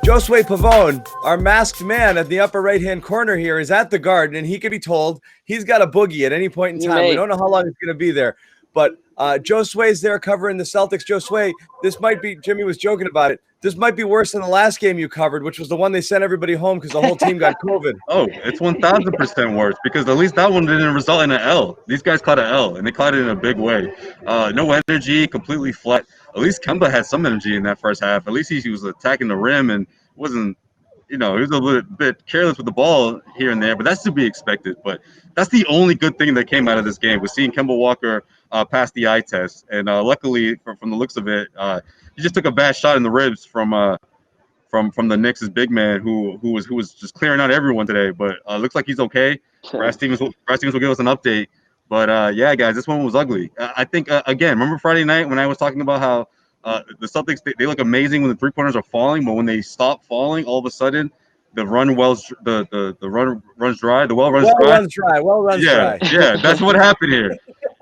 Josue Pavon, our masked man at the upper right-hand corner here, is at the Garden, and he could be told he's got a boogie at any point in time. We don't know how long he's going to be there, but Josue's there covering the Celtics. Josue, this might be, Jimmy was joking about it, this might be worse than the last game you covered, which was the one they sent everybody home because the whole team got COVID. Oh, it's 1,000% worse because at least that one didn't result in an L. These guys caught an L, and they caught it in a big way. No energy, completely flat. At least Kemba had some energy in that first half. At least he was attacking the rim and wasn't, he was a little bit careless with the ball here and there, but that's to be expected. But that's the only good thing that came out of this game was seeing Kemba Walker pass the eye test. And luckily, from the looks of it, he just took a bad shot in the ribs from the Knicks' big man who was just clearing out everyone today. But looks like he's okay. Brad Stevens will give us an update. But yeah, guys, this one was ugly. I think again, remember Friday night when I was talking about how the Celtics they look amazing when the 3-pointers are falling, but when they stop falling, all of a sudden the run runs dry. The well runs dry. Yeah, that's what happened here.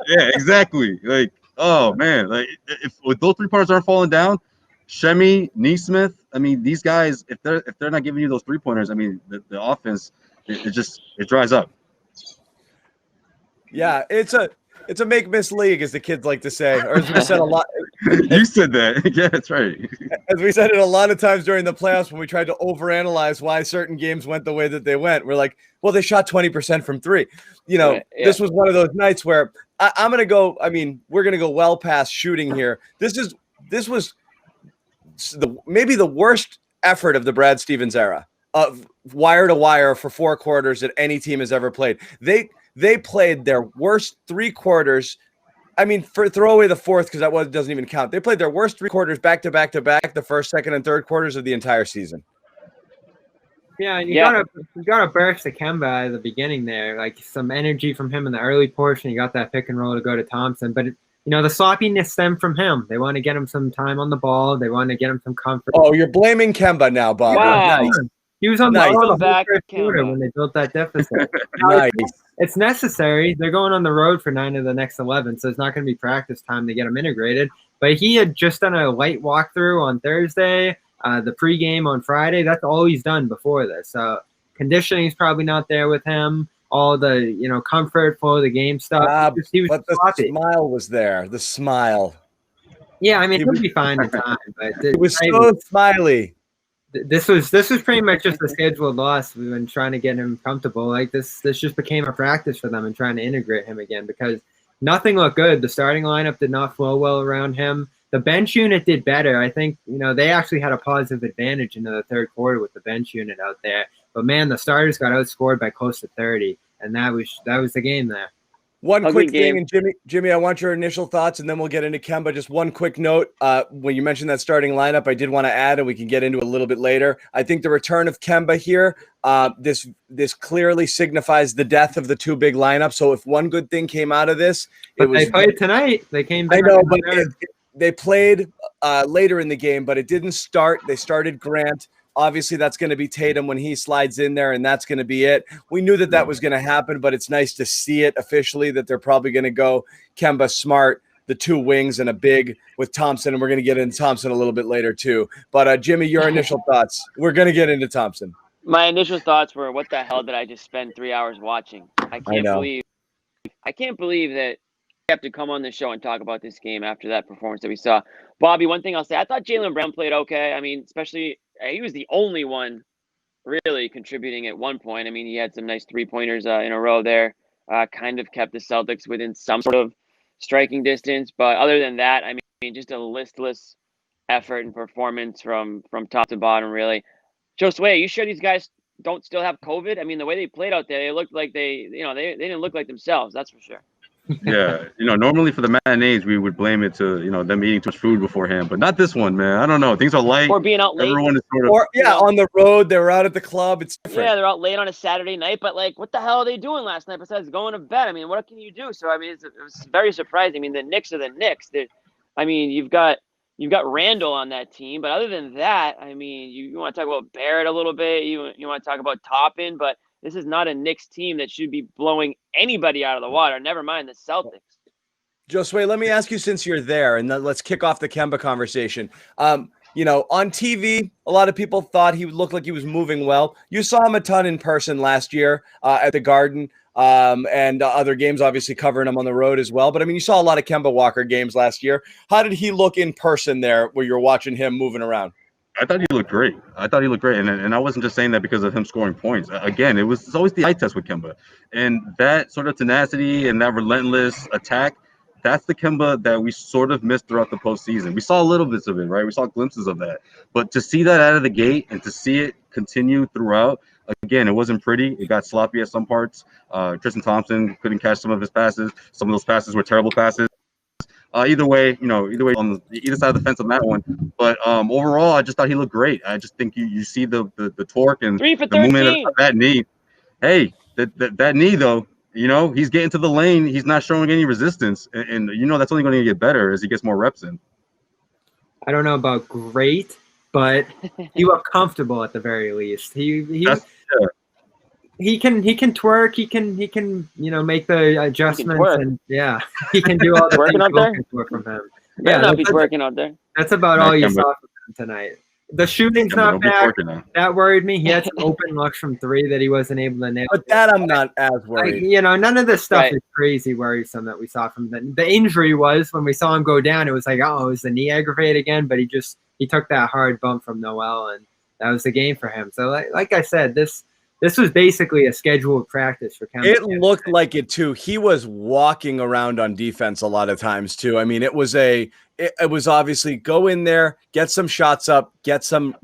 Yeah, exactly. Like, oh man, like if those 3-pointers aren't falling down, Shemi, Neesmith, I mean, these guys, if they're not giving you those 3-pointers, I mean, the offense it dries up. Yeah, it's a make-miss league, as the kids like to say, or as we said a lot. You said that. Yeah, that's right. As we said it a lot of times during the playoffs when we tried to overanalyze why certain games went the way that they went. We're like, well, they shot 20% from three. This was one of those nights where I'm going to go. I mean, we're going to go well past shooting here. This was maybe the worst effort of the Brad Stevens era of wire to wire for 4 quarters that any team has ever played. They played their worst 3 quarters. I mean, throw away the fourth because that doesn't even count. They played their worst 3 quarters back to back to back, the first, second, and third quarters of the entire season. Yeah, you gotta burst the Kemba at the beginning there, like some energy from him in the early portion. You got that pick and roll to go to Thompson, but the sloppiness stemmed from him. They want to get him some time on the ball. They want to get him some comfort. Oh, you're blaming Kemba now, Bob. Wow. Nice. He was on the whole quarter when they built that deficit. Nice. It's necessary. They're going on the road for 9 of the next 11, so it's not going to be practice time to get them integrated. But he had just done a light walkthrough on Thursday, the pregame on Friday. That's all he's done before this. So conditioning's probably not there with him. All the comfort, flow of the game stuff. He was but the smile was there. The smile. Yeah, I mean, he'll be fine in time. But it was so smiley. This was pretty much just a scheduled loss. We've been trying to get him comfortable. Like this just became a practice for them and trying to integrate him again because nothing looked good. The starting lineup did not flow well around him. The bench unit did better. I think they actually had a positive advantage into the third quarter with the bench unit out there. But man, the starters got outscored by close to 30, and that was the game there. One quick thing, and Jimmy, I want your initial thoughts, and then we'll get into Kemba. Just one quick note. When you mentioned that starting lineup, I did want to add, and we can get into it a little bit later. I think the return of Kemba here, this clearly signifies the death of the 2 big lineups. So if one good thing came out of this, they played tonight. They came back. I know, but they played later in the game, but it didn't start. They started Grant. Obviously, that's going to be Tatum when he slides in there, and that's going to be it. We knew that was going to happen, but it's nice to see it officially that they're probably going to go Kemba, Smart, the 2 wings, and a big with Thompson, and we're going to get into Thompson a little bit later too. But, Jimmy, your initial thoughts. We're going to get into Thompson. My initial thoughts were, what the hell did I just spend 3 hours watching? I can't believe that we have to come on the show and talk about this game after that performance that we saw. Bobby, one thing I'll say, I thought Jaylen Brown played okay. I mean, especially – he was the only one really contributing at one point. I mean, he had some nice 3-pointers in a row there, kind of kept the Celtics within some sort of striking distance. But other than that, I mean, just a listless effort and performance from top to bottom, really. Josue, are you sure these guys don't still have COVID? I mean, the way they played out there, they looked like they didn't look like themselves. That's for sure. Yeah, normally for the matinees, we would blame it to, them eating too much food beforehand, but not this one, man. I don't know. Things are light. Or being out late. Everyone is on the road. They were out at the club. It's different. Yeah, they're out late on a Saturday night, but what the hell are they doing last night besides going to bed? I mean, what can you do? So, I mean, it was very surprising. I mean, the Knicks are the Knicks. I mean, you've got Randall on that team, but other than that, I mean, you want to talk about Barrett a little bit. You want to talk about Toppin, but this is not a Knicks team that should be blowing anybody out of the water. Never mind the Celtics. Josue, let me ask you, since you're there, and let's kick off the Kemba conversation. on TV, a lot of people thought he looked like he was moving well. You saw him a ton in person last year at the Garden and other games, obviously covering him on the road as well. But, I mean, you saw a lot of Kemba Walker games last year. How did he look in person there where you're watching him moving around? I thought he looked great. And I wasn't just saying that because of him scoring points. Again, it's always the eye test with Kemba. And that sort of tenacity and that relentless attack, that's the Kemba that we sort of missed throughout the postseason. We saw a little bits of it, right? We saw glimpses of that. But to see that out of the gate and to see it continue throughout, again, it wasn't pretty. It got sloppy at some parts. Tristan Thompson couldn't catch some of his passes. Some of those passes were terrible passes. Either way on either side of the fence on that one. But overall, I just thought he looked great. I just think you see the torque and the movement of that knee. Hey, that knee though, he's getting to the lane. He's not showing any resistance, and that's only going to get better as he gets more reps in. I don't know about great, but he looked comfortable at the very least. He can twerk. He can make the adjustments, and he can do all the things out there from him. Yeah, not be twerking out there. That's about all you saw from him tonight. The shooting's not back. That worried me. He had some open looks from three that he wasn't able to nail. But that I'm not as worried. None of this stuff is crazy worrisome that we saw from them. The injury was when we saw him go down. It was like, is the knee aggravated again? But he took that hard bump from Noel, and that was the game for him. So like I said, this was basically a scheduled practice for Kemba. It looked like it too. He was walking around on defense a lot of times too. I mean, it was obviously go in there, get some shots up, get some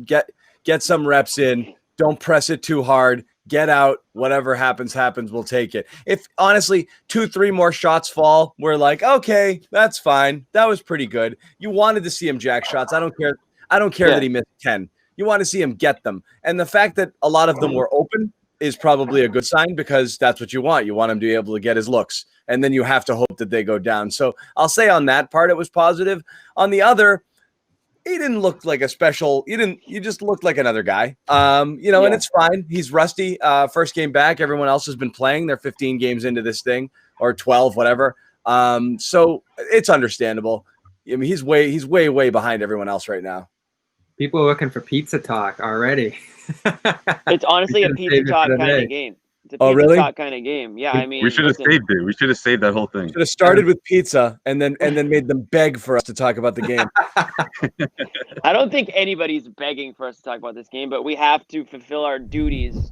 reps in. Don't press it too hard. Get out. Whatever happens, we'll take it. If honestly 2-3 more shots fall, we're like, okay, that's fine. That was pretty good. You wanted to see him jack shots. I don't care that he missed 10. You want to see him get them. And the fact that a lot of them were open is probably a good sign because that's what you want. You want him to be able to get his looks. And then you have to hope that they go down. So I'll say on that part, it was positive. On the other, he didn't look like a special. You just looked like another guy. And it's fine. He's rusty. First game back. Everyone else has been playing. They're 15 games into this thing or 12, whatever. So it's understandable. I mean, he's way behind everyone else right now. People are looking for pizza talk already. It's honestly a pizza talk kind of game. It's a pizza talk kind of game. Yeah, I mean, we should have saved it. We should have saved that whole thing. Should have started with pizza and then made them beg for us to talk about the game. I don't think anybody's begging for us to talk about this game, but we have to fulfill our duties.